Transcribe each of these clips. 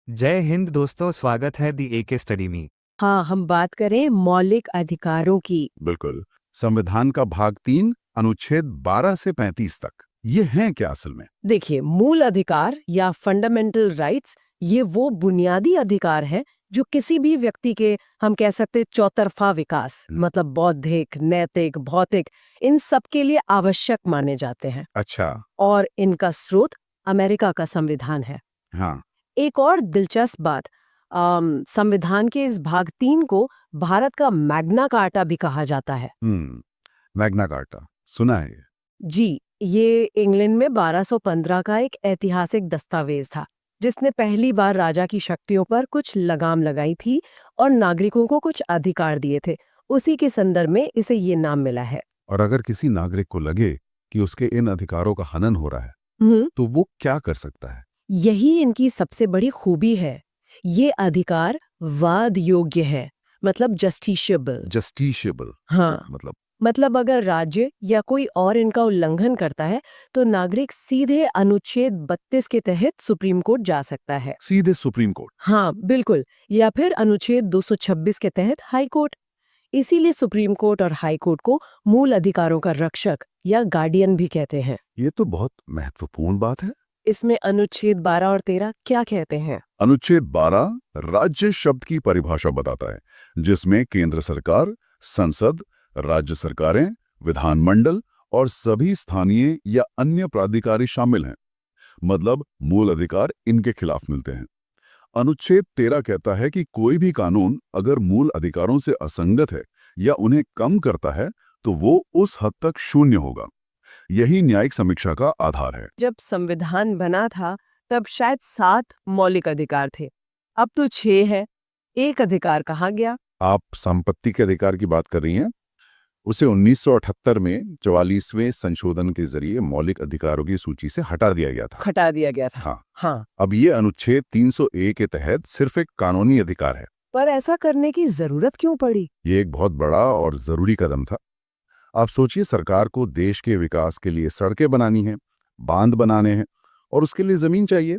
जय हिंद दोस्तों, स्वागत है दी एके स्टडी में। हाँ, हम बात करें मौलिक अधिकारों की। बिल्कुल। संविधान का भाग 3 अनुच्छेद 12 से 35 तक ये हैं क्या असल में? देखिए, मूल अधिकार या फंडामेंटल राइट्स ये वो बुनियादी अधिकार है जो किसी भी व्यक्ति के, हम कह सकते, चौतरफा विकास मतलब बौद्धिक, नैतिक, भौतिक, इन सब के लिए आवश्यक माने जाते हैं। अच्छा। और इनका स्रोत अमेरिका का संविधान है। हाँ। एक और दिलचस्प बात, संविधान के इस भाग 3 को भारत का मैग्ना कार्टा भी कहा जाता है। मैग्ना कार्टा सुना है ये। जी, ये इंग्लैंड में 1215 का एक ऐतिहासिक दस्तावेज था जिसने पहली बार राजा की शक्तियों पर कुछ लगाम लगाई थी और नागरिकों को कुछ अधिकार दिए थे। उसी के संदर्भ में इसे ये नाम मिला है। और अगर किसी नागरिक को लगे कि उसके इन अधिकारों का हनन हो रहा है तो वो क्या कर सकता है? यही इनकी सबसे बड़ी खूबी है। ये अधिकार वाद योग्य है, मतलब जस्टिशियबल। जस्टिशियबल हाँ, मतलब अगर राज्य या कोई और इनका उल्लंघन करता है तो नागरिक सीधे अनुच्छेद 32 के तहत सुप्रीम कोर्ट जा सकता है। सीधे सुप्रीम कोर्ट? हाँ, बिल्कुल। या फिर अनुच्छेद 226 के तहत हाई कोर्ट। इसीलिए सुप्रीम कोर्ट और हाई कोर्ट को मूल अधिकारों का रक्षक या गार्डियन भी कहते हैं। ये तो बहुत महत्वपूर्ण बात है। इसमें अनुच्छेद 12 और 13 क्या कहते हैं? अनुच्छेद 12 राज्य शब्द की परिभाषा बताता है, जिसमें केंद्र सरकार, संसद, राज्य सरकारें, विधानमंडल और सभी स्थानीय या अन्य प्राधिकारी शामिल हैं। मतलब मूल अधिकार इनके खिलाफ मिलते हैं। अनुच्छेद 13 कहता है कि कोई भी कानून अगर मूल अधिकारों से असंगत है या उन्हें कम करता है तो वो उस हद तक शून्य होगा। यही न्यायिक समीक्षा का आधार है। जब संविधान बना था तब शायद 7 मौलिक अधिकार थे, अब तो 6 है। एक अधिकार कहाँ गया? आप संपत्ति के अधिकार की बात कर रही हैं? उसे 1978 में 44वें संशोधन के जरिए मौलिक अधिकारों की सूची से हटा दिया गया था। हटा दिया गया था। हाँ। हाँ। अब ये अनुच्छेद 300A के तहत सिर्फ एक कानूनी अधिकार है। पर ऐसा करने की जरूरत क्यों पड़ी? ये एक बहुत बड़ा और जरूरी कदम था। आप सोचिए, सरकार को देश के विकास के लिए सड़कें बनानी है, बांध बनाने हैं और उसके लिए जमीन चाहिए।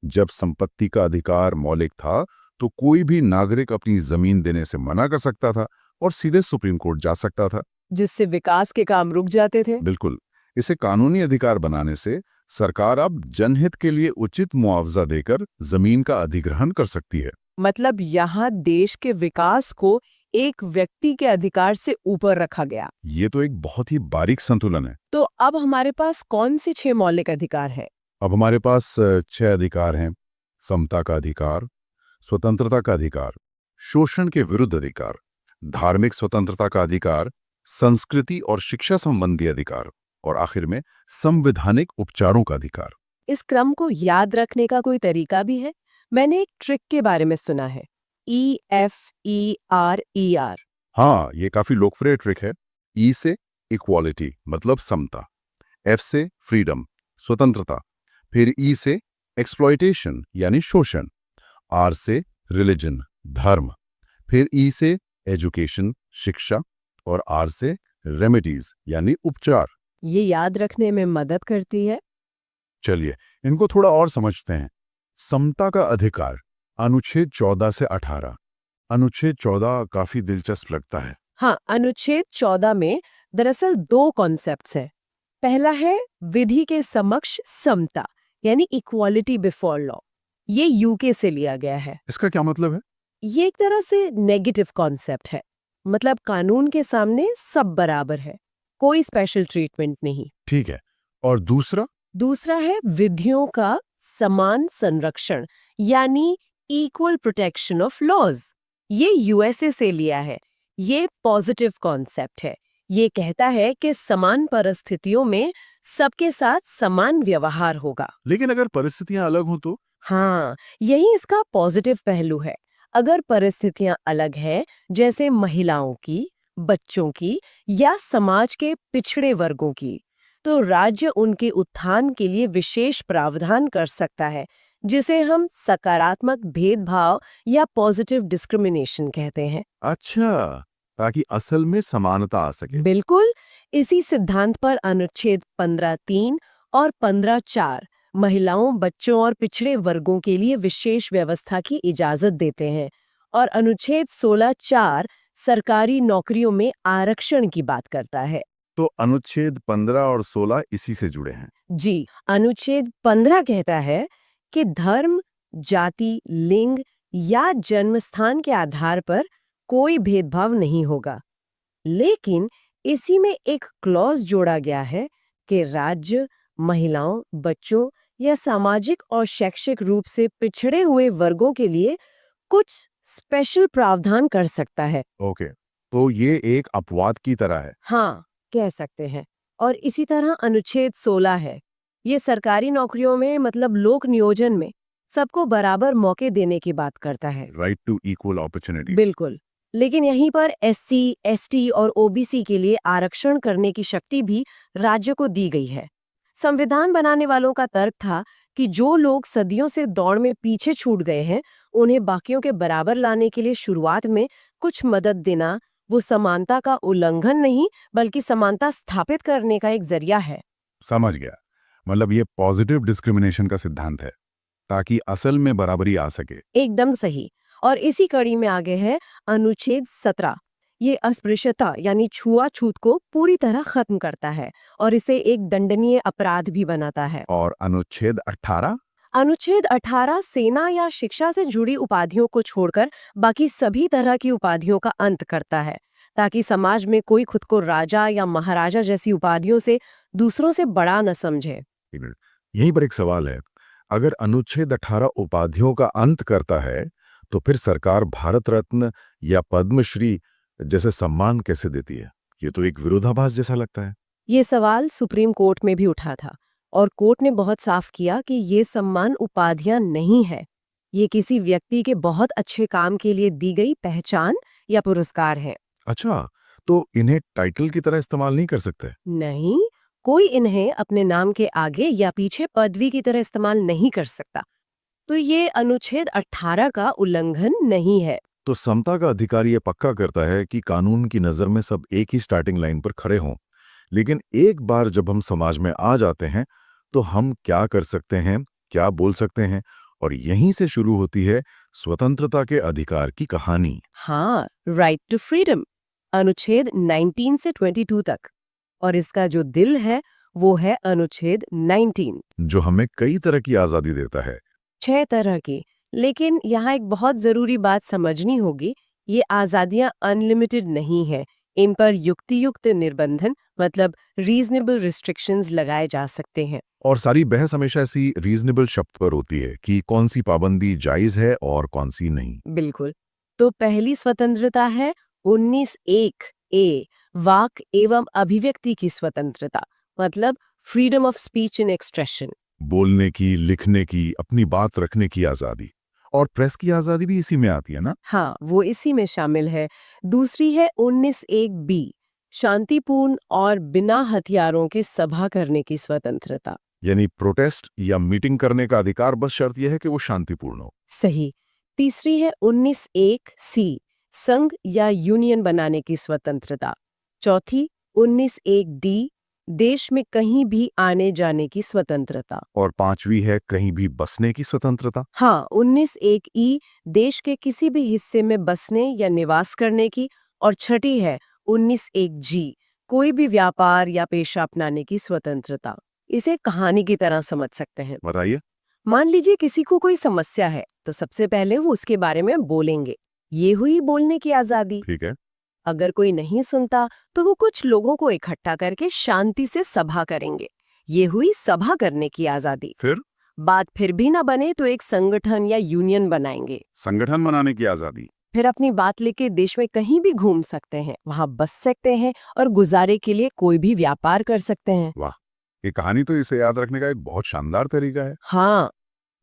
जब संपत्ति का अधिकार मौलिक था तो कोई भी नागरिक अपनी जमीन देने से मना कर सकता था और सीधे सुप्रीम कोर्ट जा सकता था, जिससे विकास के काम रुक जाते थे। बिल्कुल। इसे कानूनी अधिकार बनाने से सरकार अब जनहित के लिए उचित मुआवजा देकर जमीन का अधिग्रहण कर सकती है। मतलब यहाँ देश के विकास को एक व्यक्ति के अधिकार से ऊपर रखा गया। ये तो एक बहुत ही बारीक संतुलन है। तो अब हमारे पास कौन से 6 मौलिक अधिकार हैं? अब हमारे पास 6 अधिकार हैं। समता का अधिकार, स्वतंत्रता का अधिकार, शोषण के विरुद्ध अधिकार, धार्मिक स्वतंत्रता का अधिकार, संस्कृति और शिक्षा संबंधी अधिकार और आखिर में संवैधानिक उपचारों का अधिकार। इस क्रम को याद रखने का कोई तरीका भी है? मैंने एक ट्रिक के बारे में सुना है, EFERER। हाँ, ये काफी लोकप्रिय ट्रिक है। ई से इक्वालिटी मतलब समता, एफ से फ्रीडम स्वतंत्रता, फिर ई से एक्सप्लॉयटेशन यानी शोषण, आर से रिलीजन धर्म, फिर ई से एजुकेशन शिक्षा और आर से रेमेडीज यानी उपचार। ये याद रखने में मदद करती है। चलिए इनको थोड़ा और समझते हैं। समता का अधिकार, अनुच्छेद 14 से 18। अनुच्छेद 14 काफी दिलचस्प लगता है। हाँ, अनुच्छेद 14 में दरअसल 2 कॉन्सेप्ट्स हैं। पहला है विधि के समक्ष समता यानी इक्वालिटी बिफोर लॉ। ये यूके से लिया गया है। इसका क्या मतलब है? ये एक तरह से नेगेटिव कॉन्सेप्ट है। मतलब कानून के सामने सब बराबर है, कोई स्पेशल ट्रीटमेंट नहीं। ठीक है। और दूसरा? दूसरा है विधियों का समान संरक्षण यानी इक्वल प्रोटेक्शन ऑफ लॉज। ये यूएसए से लिया है। ये पॉजिटिव कॉन्सेप्ट है। ये कहता है कि समान परिस्थितियों में सबके साथ समान व्यवहार होगा। लेकिन अगर परिस्थितियां अलग हों तो? हाँ, यही इसका पॉजिटिव पहलू है। अगर परिस्थितियां अलग हैं, जैसे महिलाओं की, बच्चों की या समाज के पिछड़े वर्गों की, तो राज्य उनके उत्थान के लिए विशेष प्रावधान कर सकता है, जिसे हम सकारात्मक भेदभाव या पॉजिटिव डिस्क्रिमिनेशन कहते हैं। अच्छा, ताकि असल में समानता आ सके। बिल्कुल। इसी सिद्धांत पर अनुच्छेद 15(3) और 15(4) महिलाओं, बच्चों और पिछड़े वर्गों के लिए विशेष व्यवस्था की इजाजत देते हैं। और अनुच्छेद 16(4) सरकारी नौकरियों में आरक्षण की बात करता है। तो अनुच्छेद 15 और 16 इसी से जुड़े हैं। जी, अनुच्छेद 15 कहता है कि धर्म, जाति, लिंग या जन्मस्थान के आधार पर कोई भेदभाव नहीं होगा। लेकिन इसी में एक क्लॉज जोड़ा गया है कि राज्य महिलाओं, बच्चों या सामाजिक और शैक्षिक रूप से पिछड़े हुए वर्गों के लिए कुछ स्पेशल प्रावधान कर सकता है। ओके, तो ये एक अपवाद की तरह है। हाँ, कह सकते हैं। और इसी तरह अनुच्छेद 16 है। ये सरकारी नौकरियों में मतलब लोक नियोजन में सबको बराबर मौके देने की बात करता है। Right to equal opportunity. बिल्कुल। लेकिन यहीं पर एससी, एसटी और ओबीसी के लिए आरक्षण करने की शक्ति भी राज्य को दी गई है। संविधान बनाने वालों का तर्क था कि जो लोग सदियों से दौड़ में पीछे छूट गए हैं, उन्हें बाकियों के बराबर लाने के लिए शुरुआत में कुछ मदद देना वो समानता का उल्लंघन नहीं, बल्कि समानता स्थापित करने का एक जरिया है। समझ गया। मतलब ये पॉजिटिव डिस्क्रिमिनेशन का सिद्धांत है, ताकि असल में बराबरी आ सके। एकदम सही। और इसी कड़ी में आगे है अनुच्छेद 17। ये अस्पृश्यता यानी छुआछूत को पूरी तरह खत्म करता है और इसे एक दंडनीय अपराध भी बनाता है। और अनुच्छेद 18? अनुच्छेद 18 सेना या शिक्षा से जुड़ी उपाधियों को छोड़कर बाकी सभी तरह की उपाधियों का अंत करता है, ताकि समाज में कोई खुद को राजा या महाराजा जैसी उपाधियों से दूसरों से बड़ा न समझे। यहीं पर एक सवाल है, अगर अनुच्छेद 18 उपाधियों का अंत करता है, तो फिर सरकार भारत रत्न या पद्मश्री जैसे सम्मान कैसे देती है? ये तो एक विरोधाभास जैसा लगता है। ये सवाल सुप्रीम कोर्ट में भी उठा था और कोर्ट ने बहुत साफ किया कि ये सम्मान उपाधियां नहीं है। ये किसी व्यक्ति के बहुत अच्छे काम के लिए दी गई पहचान या पुरस्कार है। अच्छा, तो इन्हें टाइटल की तरह इस्तेमाल नहीं कर सकते? नहीं, कोई इन्हें अपने नाम के आगे या पीछे पदवी की तरह इस्तेमाल नहीं कर सकता। तो ये अनुच्छेद 18 का उल्लंघन नहीं है। तो समता का अधिकार ये पक्का करता है कि कानून की नज़र में सब एक ही स्टार्टिंग लाइन पर खड़े हों। लेकिन एक बार जब हम समाज में आ जाते हैं, तो हम क्या कर सकते हैं, क्या बोल सकते हैं, और यहीं से शुरू होती है स्वतंत्रता के अधिकार की कहानी। हाँ, राइट टू फ्रीडम, अनुच्छेद 19 से 22 तक। और इसका जो दिल है वो है अनुच्छेद 19, जो हमें कई तरह की आज़ादी देता है। 6 तरह की। लेकिन यहाँ एक बहुत जरूरी बात समझनी होगी, ये आज़ादियाँ अनलिमिटेड नहीं है। इन पर युक्तियुक्त निर्बंधन मतलब रीजनेबल रिस्ट्रिक्शंस लगाए जा सकते हैं। और सारी बहस हमेशा ऐसी रीजनेबल शब्द पर होती है कि कौन सी पाबंदी जायज़ है और कौन सी नहीं। बिल्कुल। तो पहली स्वतंत्रता है 19(1) ए, वाक एवं अभिव्यक्ति की स्वतंत्रता, मतलब freedom of speech and expression. बोलने की, लिखने की, अपनी बात रखने की आज़ादी। और प्रेस की आज़ादी भी इसी में आती है ना? हाँ, वो इसी में शामिल है। दूसरी है 19(1) बी, शांतिपूर्ण और बिना हथियारों के सभा करने की स्वतंत्रता। यानी प्रोटेस्ट या मीटिंग करने का अधिकार, बस शर्त यह है कि वो शांतिपूर्ण हो। सही। तीसरी है 19(1) सी, संघ या यूनियन बनाने की स्वतंत्रता। चौथी 19(1) डी, देश में कहीं भी आने जाने की स्वतंत्रता। और पांचवी है कहीं भी बसने की स्वतंत्रता। हाँ, 19(1) ई, देश के किसी भी हिस्से में बसने या निवास करने की। और छठी है 19(1) जी, कोई भी व्यापार या पेशा अपनाने की स्वतंत्रता। इसे कहानी की तरह समझ सकते हैं। बताइए। मान लीजिए किसी को कोई समस्या है, तो सबसे पहले वो उसके बारे में बोलेंगे। ये हुई बोलने की आजादी। ठीक है। अगर कोई नहीं सुनता, तो वो कुछ लोगों को इकट्ठा करके शांति से सभा करेंगे। ये हुई सभा करने की आजादी। फिर बात फिर भी ना बने तो एक संगठन या यूनियन बनाएंगे। संगठन बनाने की आज़ादी। फिर अपनी बात लेके देश में कहीं भी घूम सकते हैं, वहां बस सकते हैं और गुजारे के लिए कोई भी व्यापार कर सकते हैं। वाह, ये कहानी तो इसे याद रखने का एक बहुत शानदार तरीका है। हाँ,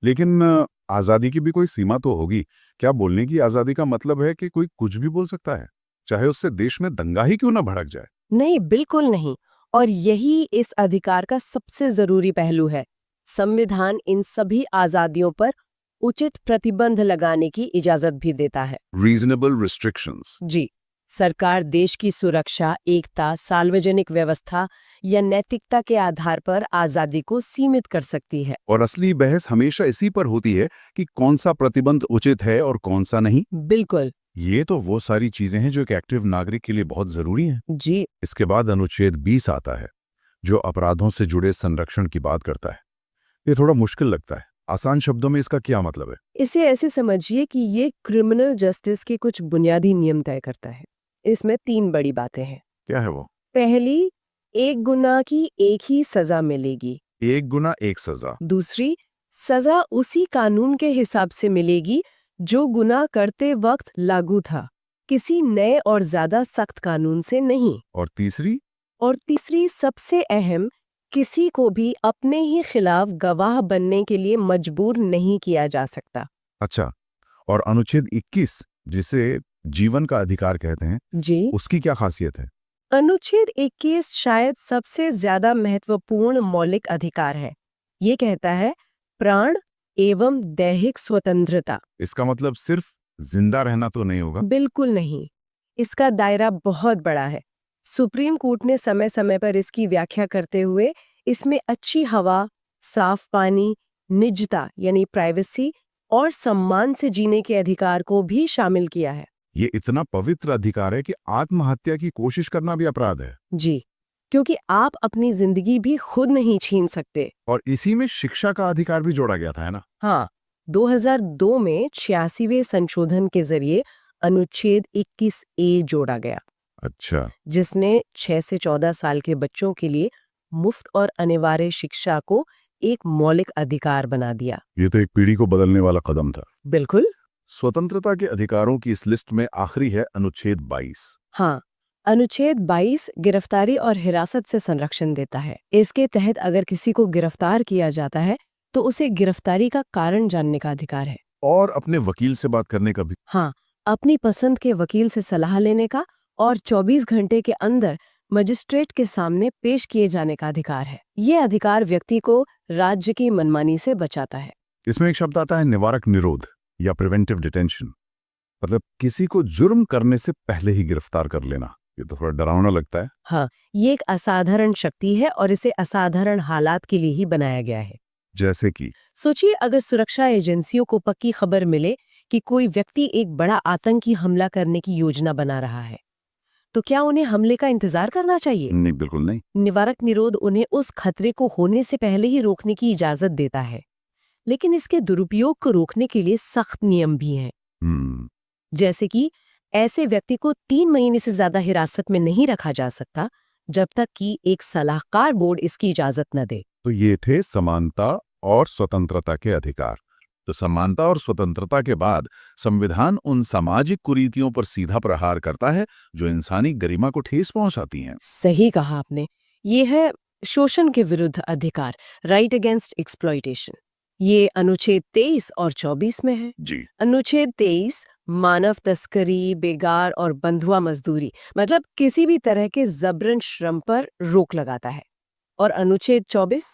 लेकिन आज़ादी की भी कोई सीमा तो होगी। क्या बोलने की आज़ादी का मतलब है कि कोई कुछ भी बोल सकता है, चाहे उससे देश में दंगा ही क्यों ना भड़क जाए? नहीं, बिल्कुल नहीं। और यही इस अधिकार का सबसे जरूरी पहलू है। संविधान इन सभी आजादियों पर उचित प्रतिबंध लगाने की इजाजत भी देता है। Reasonable restrictions. जी, सरकार देश की सुरक्षा, एकता, सार्वजनिक व्यवस्था या नैतिकता के आधार पर आजादी को सीमित कर सकती है। और असली बहस हमेशा इसी पर होती है कि कौन सा प्रतिबंध उचित है और कौन सा नहीं। बिल्कुल। ये तो वो सारी चीजें हैं जो एक एक्टिव नागरिक के लिए बहुत जरूरी हैं। जी। इसके बाद अनुच्छेद 20 आता है, जो अपराधों से जुड़े संरक्षण की बात करता है। ये थोड़ा मुश्किल लगता है। आसान शब्दों में इसका क्या मतलब है? इसे ऐसे समझिए कि ये क्रिमिनल जस्टिस के कुछ बुनियादी नियम तय करता है। इसमें 3 बड़ी बातें हैं। क्या है वो? पहली, एक गुनाह की एक ही सजा मिलेगी। एक गुना एक सजा। दूसरी, सजा उसी कानून के हिसाब से मिलेगी जो गुनाह करते वक्त लागू था, किसी नए और ज्यादा सख्त कानून से नहीं। और तीसरी? और तीसरी, सबसे अहम, किसी को भी अपने ही खिलाफ गवाह बनने के लिए मजबूर नहीं किया जा सकता। अच्छा, और अनुच्छेद 21 जिसे जीवन का अधिकार कहते हैं, जी। उसकी क्या खासियत है? अनुच्छेद 21 शायद सबसे ज्यादा महत्वपूर्ण मौलिक अधिकार है। ये कहता है प्राण एवं दैहिक स्वतंत्रता। इसका मतलब सिर्फ जिंदा रहना तो नहीं होगा? बिल्कुल नहीं। इसका दायरा बहुत बड़ा है। सुप्रीम कोर्ट ने समय समय पर इसकी व्याख्या करते हुए इसमें अच्छी हवा, साफ पानी, निजता यानी प्राइवेसी और सम्मान से जीने के अधिकार को भी शामिल किया है। ये इतना पवित्र अधिकार है कि आत्महत्या की कोशिश करना भी अपराध है। जी, क्योंकि आप अपनी जिंदगी भी खुद नहीं छीन सकते। और इसी में शिक्षा का अधिकार भी जोड़ा गया था, है ना? हाँ, 2002 में 86वें संशोधन के जरिए अनुच्छेद 21A जोड़ा गया, अच्छा। जिसने 6 से 14 साल के बच्चों के लिए मुफ्त और अनिवार्य शिक्षा को एक मौलिक अधिकार बना दिया। ये तो एक पीढ़ी को बदलने वाला कदम था। बिल्कुल। स्वतंत्रता के अधिकारों की इस लिस्ट में आखिरी है अनुच्छेद 22। हाँ, अनुच्छेद 22 गिरफ्तारी और हिरासत से संरक्षण देता है। इसके तहत अगर किसी को गिरफ्तार किया जाता है तो उसे गिरफ्तारी का कारण जानने का अधिकार है। और अपने वकील से बात करने का भी। हाँ, अपनी पसंद के वकील से सलाह लेने का और 24 घंटे के अंदर मजिस्ट्रेट के सामने पेश किए जाने का अधिकार है। ये अधिकार व्यक्ति को राज्य की मनमानी से बचाता है। इसमें एक शब्द आता है निवारक निरोध या प्रिवेंटिव डिटेंशन, मतलब किसी को जुर्म करने से पहले ही गिरफ्तार कर लेना। ये तो थोड़ा डरावना लगता है। हाँ, ये एक असाधारण शक्ति है और इसे असाधारण हालात के लिए ही बनाया गया है। जैसे कि सोचिए, अगर सुरक्षा एजेंसियों को पक्की खबर मिले कि कोई व्यक्ति एक बड़ा आतंकी हमला करने की योजना बना रहा है, तो क्या उन्हें हमले का इंतजार करना चाहिए? नहीं, बिल्कुल नहीं। निवारक निरोध उन्हें उस खतरे को होने से पहले ही रोकने की इजाजत देता है, लेकिन इसके दुरुपयोग को रोकने के लिए सख्त नियम भी हैं। जैसे कि ऐसे व्यक्ति को 3 महीने से ज्यादा हिरासत में नहीं रखा जा सकता जब तक कि एक सलाहकार बोर्ड इसकी इजाजत न दे। तो ये थे समानता और स्वतंत्रता के अधिकार। तो समानता और स्वतंत्रता के बाद संविधान उन सामाजिक कुरीतियों पर सीधा प्रहार करता है जो इंसानी गरिमा को ठेस पहुंचाती हैं। सही कहा आपने। ये है शोषण के विरुद्ध अधिकार, राइट अगेंस्ट एक्सप्लॉइटेशन। ये अनुच्छेद 23 और 24 में है। जी। अनुच्छेद 23 मानव तस्करी, बेगार और बंधुआ मजदूरी, मतलब किसी भी तरह के जबरन श्रम पर रोक लगाता है। और अनुच्छेद 24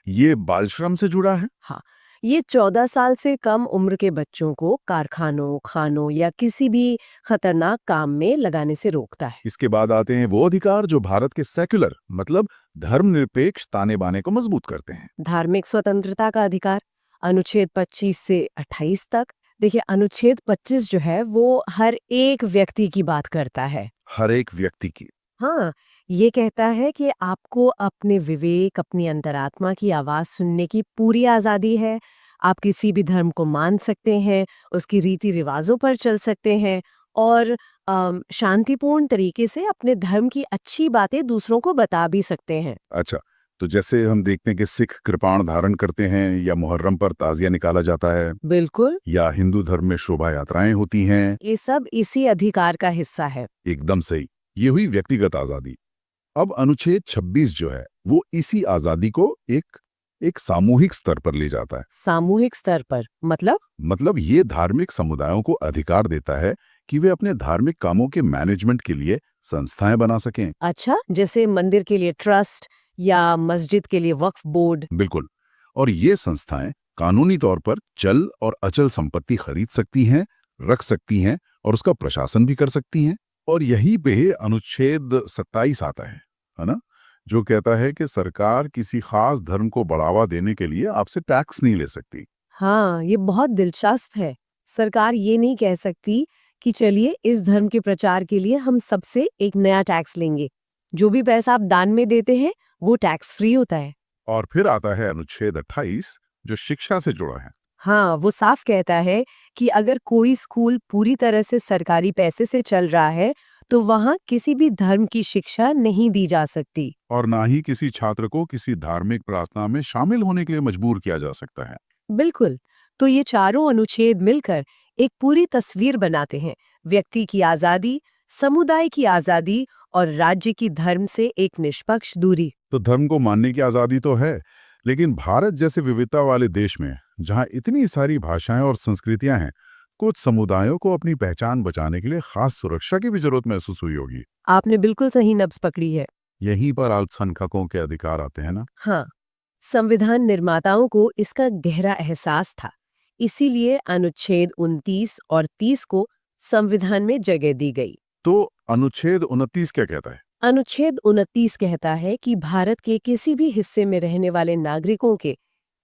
ये बाल श्रम से जुड़ा है। हाँ, ये 14 साल से कम उम्र के बच्चों को कारखानों, खानों या किसी भी खतरनाक काम में लगाने से रोकता है। इसके बाद आते हैं वो अधिकार जो भारत के सेक्युलर मतलब धर्मनिरपेक्ष ताने बाने को मजबूत करते हैं। धार्मिक स्वतंत्रता का अधिकार, अनुच्छेद 25 से 28 तक। देखिए, अनुच्छेद 25 जो है वो हर एक व्यक्ति की बात करता है। हर एक व्यक्ति की। हाँ, ये कहता है कि आपको अपने विवेक, अपनी अंतरात्मा की आवाज सुनने की पूरी आजादी है। आप किसी भी धर्म को मान सकते हैं, उसकी रीति रिवाजों पर चल सकते हैं और शांतिपूर्ण तरीके से अपने धर्म की अच्छी बातें दूसरों को बता भी सकते हैं। अच्छा, तो जैसे हम देखते हैं कि सिख कृपाण धारण करते हैं या मुहर्रम पर ताजिया निकाला जाता है, बिल्कुल, या हिंदू धर्म में शोभा यात्राएं होती हैं। ये सब इसी अधिकार का हिस्सा है। एकदम सही। ये हुई व्यक्तिगत आजादी। अब अनुच्छेद 26 जो है वो इसी आजादी को एक सामूहिक स्तर पर ले जाता है। सामूहिक स्तर पर मतलब ये धार्मिक समुदायों को अधिकार देता है कि वे अपने धार्मिक कामों के मैनेजमेंट के लिए संस्थाएं बना सकें। अच्छा, जैसे मंदिर के लिए ट्रस्ट या मस्जिद के लिए वक्फ बोर्ड। बिल्कुल। और ये संस्थाएं कानूनी तौर पर चल और अचल संपत्ति खरीद सकती हैं, रख सकती हैं और उसका प्रशासन भी कर सकती हैं। और यही पे अनुच्छेद 27 आता है ना, जो कहता है कि सरकार किसी खास धर्म को बढ़ावा देने के लिए आपसे टैक्स नहीं ले सकती। हाँ, ये बहुत दिलचस्प है। सरकार ये नहीं कह सकती कि चलिए इस धर्म के प्रचार के लिए हम सबसे एक नया टैक्स लेंगे। जो भी पैसा आप दान में देते हैं वो टैक्स फ्री होता है। और फिर आता है अनुच्छेद 28, जो शिक्षा से जुड़ा है। हाँ, वो साफ कहता है कि अगर कोई स्कूल पूरी तरह से सरकारी पैसे से चल रहा है तो वहाँ किसी भी धर्म की शिक्षा नहीं दी जा सकती। और ना ही किसी छात्र को किसी धार्मिक प्रार्थना में शामिल होने के लिए मजबूर किया जा सकता है। बिल्कुल। तो ये चारों अनुच्छेद मिलकर एक पूरी तस्वीर बनाते हैं। व्यक्ति की आजादी, समुदाय की आजादी और राज्य की धर्म से एक निष्पक्ष दूरी। तो धर्म को मानने की आजादी तो है, लेकिन भारत जैसे विविधता वाले देश में, जहां इतनी सारी भाषाएं और संस्कृतियां हैं, कुछ समुदायों को अपनी पहचान बचाने के लिए खास सुरक्षा की भी जरूरत महसूस हुई होगी। आपने बिल्कुल सही नब्ज पकड़ी है। यहीं पर अल्पसंख्यकों के अधिकार आते हैं ना। हाँ, संविधान निर्माताओं को इसका गहरा एहसास था। इसीलिए अनुच्छेद 29 और 30 को संविधान में जगह दी गई। तो अनुच्छेद 29 क्या कहता है? अनुच्छेद 29 कहता है कि भारत के किसी भी हिस्से में रहने वाले नागरिकों के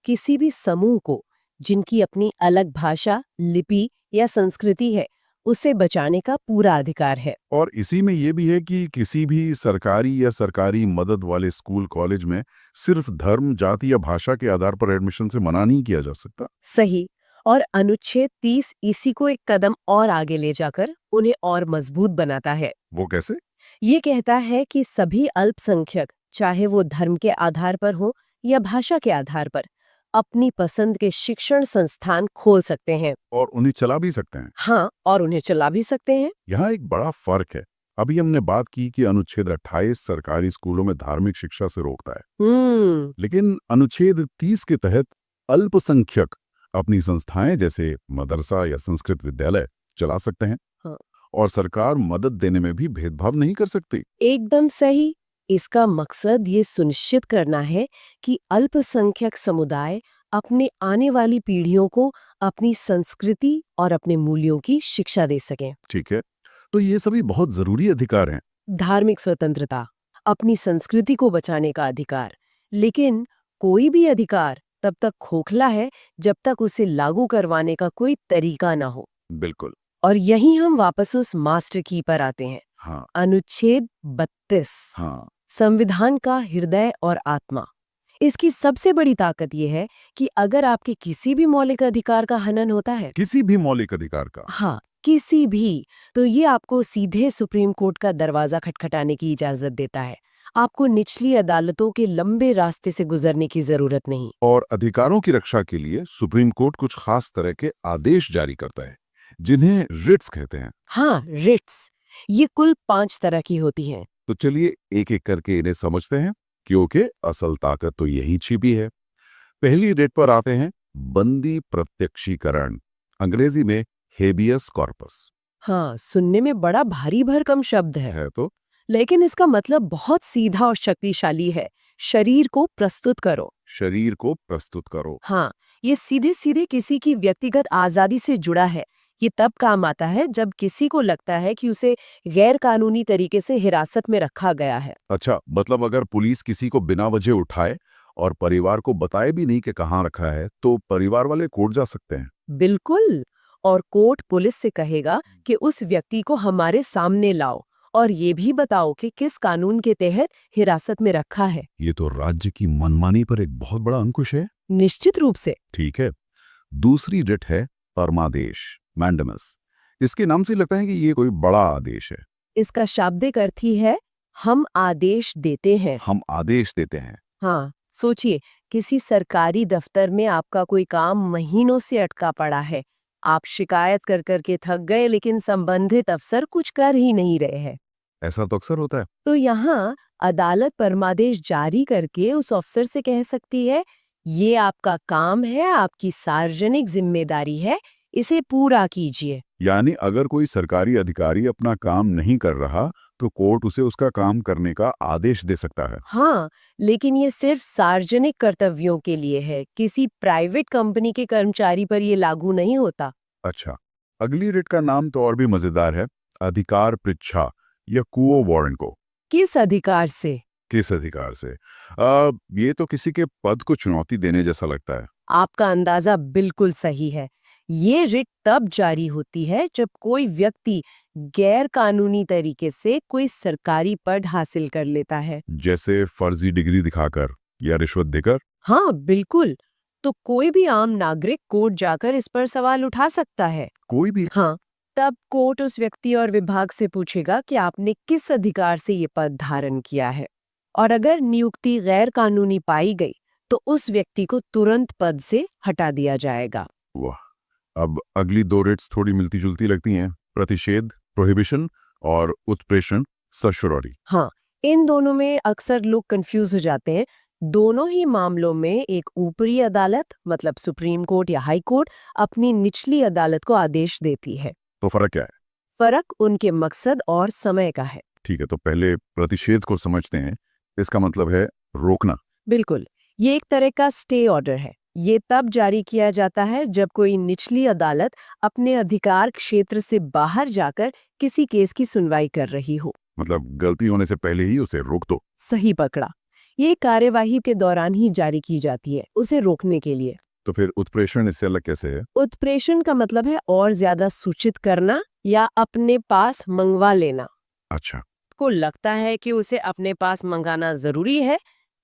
किसी भी समूह को जिनकी अपनी अलग भाषा, लिपि या संस्कृति है, उसे बचाने का पूरा अधिकार है। और इसी में ये भी है कि किसी भी सरकारी या सरकारी मदद वाले स्कूल कॉलेज में सिर्फ धर्म, जाति या भाषा के आधार पर एडमिशन से मना नहीं किया जा सकता। सही। और अनुच्छेद 30 इसी को एक कदम और आगे ले जाकर उन्हें और मजबूत बनाता है। वो कैसे? ये कहता है कि सभी अल्पसंख्यक, चाहे वो धर्म के आधार पर हो या भाषा के आधार पर, अपनी पसंद के शिक्षण संस्थान खोल सकते हैं। और उन्हें चला भी सकते हैं। हाँ, और उन्हें चला भी सकते हैं। यहाँ एक बड़ा फर्क है। अभी हमने बात की कि अनुच्छेद 28 सरकारी स्कूलों में धार्मिक शिक्षा से रोकता है, लेकिन अनुच्छेद 30 के तहत अल्पसंख्यक अपनी संस्थाएं जैसे मदरसा या संस्कृत विद्यालय चला सकते हैं। हाँ। और सरकार मदद देने में भी भेदभाव नहीं कर सकती। एकदम सही। इसका मकसद ये सुनिश्चित करना है कि अल्पसंख्यक समुदाय अपने आने वाली पीढ़ियों को अपनी संस्कृति और अपने मूल्यों की शिक्षा दे सकें। ठीक है, तो ये सभी बहुत जरूरी अधिकार हैं। धार्मिक स्वतंत्रता, अपनी संस्कृति को बचाने का अधिकार, लेकिन कोई भी अधिकार तब तक खोखला है जब तक उसे लागू करवाने का कोई तरीका ना हो। बिल्कुल। और यही हम वापस उस मास्टर की पर आते हैं। हाँ। अनुच्छेद 32। हाँ। संविधान का हृदय और आत्मा। इसकी सबसे बड़ी ताकत यह है कि अगर आपके किसी भी मौलिक अधिकार का हनन होता है, किसी भी मौलिक अधिकार का, हाँ, किसी भी, तो ये आपको सीधे सुप्रीम कोर्ट का दरवाजा खटखटाने की इजाजत देता है। आपको निचली अदालतों के लंबे रास्ते से गुजरने की जरूरत नहीं। और अधिकारों की रक्षा के लिए सुप्रीम कोर्ट कुछ खास तरह के आदेश जारी करता है, जिन्हें रिट्स कहते हैं। हाँ, रिट्स। ये कुल 5 तरह की होती हैं। तो चलिए एक एक करके इन्हें समझते हैं, क्योंकि असल ताकत तो यही छिपी है। पहली रिट पर आते हैं बंदी प्रत्यक्षीकरण, अंग्रेजी में हेबियस कॉर्पस। हाँ, सुनने में बड़ा भारी भरकम शब्द है तो लेकिन इसका मतलब बहुत सीधा और शक्तिशाली है। शरीर को प्रस्तुत करो। शरीर को प्रस्तुत करो। हाँ, ये सीधे सीधे किसी की व्यक्तिगत आजादी से जुड़ा है। ये तब काम आता है जब किसी को लगता है कि उसे गैर कानूनी तरीके से हिरासत में रखा गया है। अच्छा, मतलब अगर पुलिस किसी को बिना वजह उठाए और परिवार को बताए भी नहीं कि कहाँ रखा है, तो परिवार वाले कोर्ट जा सकते हैं। बिल्कुल। और कोर्ट पुलिस से कहेगा कि उस व्यक्ति को हमारे सामने लाओ और ये भी बताओ कि किस कानून के तहत हिरासत में रखा है। ये तो राज्य की मनमानी पर एक बहुत बड़ा अंकुश है। निश्चित रूप से। ठीक है। दूसरी रिट है परमादेश, मैंडेमस। इसके नाम से लगता है कि ये कोई बड़ा आदेश है। इसका शाब्दिक अर्थ ही है हम आदेश देते हैं। हम आदेश देते हैं। हाँ, सोचिए, किसी सरकारी दफ्तर में आपका कोई काम महीनों से अटका पड़ा है। आप शिकायत कर कर के थक गए, लेकिन संबंधित अफसर कुछ कर ही नहीं रहे हैं। ऐसा तो अक्सर होता है। तो यहाँ अदालत परमादेश जारी करके उस अफसर से कह सकती है, ये आपका काम है, आपकी सार्वजनिक जिम्मेदारी है, इसे पूरा कीजिए। यानी अगर कोई सरकारी अधिकारी अपना काम नहीं कर रहा, तो कोर्ट उसे उसका काम करने का आदेश दे सकता है। हाँ, लेकिन ये सिर्फ सार्वजनिक कर्तव्यों के लिए है। किसी प्राइवेट कंपनी के कर्मचारी पर ये लागू नहीं होता। अच्छा, अगली रिट का नाम तो और भी मजेदार है, अधिकार पृच्छा या क्वो वारंट को। किस अधिकार से? किस अधिकार से? ये तो किसी के पद को चुनौती देने जैसा लगता है। आपका अंदाजा बिल्कुल सही है। ये रिट तब जारी होती है जब कोई व्यक्ति गैर कानूनी तरीके से कोई सरकारी पद हासिल कर लेता है। जैसे फर्जी डिग्री दिखाकर या रिश्वत देकर। हाँ, बिल्कुल। तो कोई भी आम नागरिक कोर्ट जाकर इस पर सवाल उठा सकता है। कोई भी? हाँ, तब कोर्ट उस व्यक्ति और विभाग से पूछेगा कि आपने किस अधिकार से ये पद धारण किया है, और अगर नियुक्ति गैर कानूनी पाई गई तो उस व्यक्ति को तुरंत पद से हटा दिया जाएगा। वाह, अब अगली दो रेट्स थोड़ी मिलती जुलती लगती हैं, प्रतिषेध प्रोहिबिशन और उत्प्रेषण सर्शोररी। हाँ, इन दोनों में अक्सर लोग कंफ्यूज हो जाते हैं। दोनों ही मामलों में एक ऊपरी अदालत मतलब सुप्रीम कोर्ट या हाई कोर्ट अपनी निचली अदालत को आदेश देती है। तो फर्क क्या है? फर्क उनके मकसद और समय का है। ठीक है, तो पहले प्रतिषेध को समझते हैं। इसका मतलब है रोकना। बिल्कुल, ये एक तरह का स्टे ऑर्डर है। ये तब जारी किया जाता है जब कोई निचली अदालत अपने अधिकार क्षेत्र से बाहर जाकर किसी केस की सुनवाई कर रही हो। मतलब गलती होने से पहले ही उसे रोक दो। सही पकड़ा। ये कार्यवाही के दौरान ही जारी की जाती है, उसे रोकने के लिए। तो फिर उत्प्रेषण इससे अलग कैसे है? उत्प्रेषण का मतलब है और ज्यादा सूचित करना या अपने पास मंगवा लेना। अच्छा, को लगता है कि उसे अपने पास मंगाना जरूरी है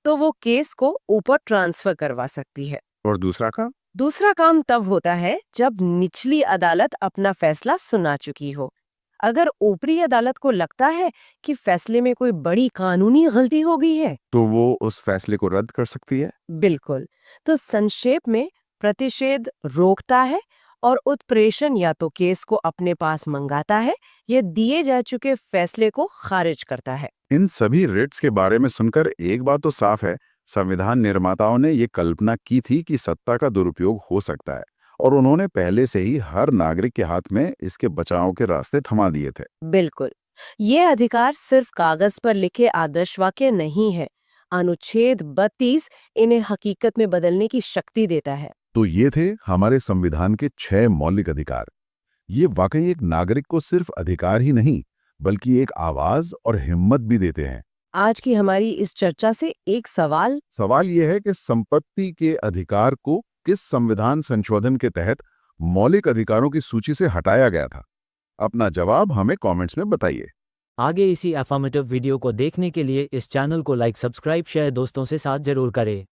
तो वो केस को ऊपर ट्रांसफर करवा सकती है। और दूसरा का? दूसरा काम तब होता है जब निचली अदालत अपना फैसला सुना चुकी हो। अगर ऊपरी अदालत को लगता है कि फैसले में कोई बड़ी कानूनी गलती हो गई है तो वो उस फैसले को रद्द कर सकती है। बिल्कुल। तो संक्षेप में प्रतिषेध रोकता है और उत्प्रेषण या तो केस को अपने पास मंगाता है या दिए जा चुके फैसले को खारिज करता है। इन सभी रिट्स के बारे में सुनकर एक बात तो साफ है, संविधान निर्माताओं ने ये कल्पना की थी कि सत्ता का दुरुपयोग हो सकता है और उन्होंने पहले से ही हर नागरिक के हाथ में इसके बचाव के रास्ते थमा दिए थे। बिल्कुल। ये अधिकार सिर्फ कागज पर लिखे आदर्श वाक्य नहीं है। अनुच्छेद 32 इन्हें हकीकत में बदलने की शक्ति देता है। तो ये थे हमारे संविधान के 6 मौलिक अधिकार। ये वाकई एक नागरिक को सिर्फ अधिकार ही नहीं बल्कि एक आवाज और हिम्मत भी देते हैं। आज की हमारी इस चर्चा से एक सवाल ये है कि संपत्ति के अधिकार को किस संविधान संशोधन के तहत मौलिक अधिकारों की सूची से हटाया गया था? अपना जवाब हमें कमेंट्स में बताइए। आगे इसी अफर्मेटिव वीडियो को देखने के लिए इस चैनल को लाइक, सब्सक्राइब, शेयर दोस्तों से साथ जरूर करें।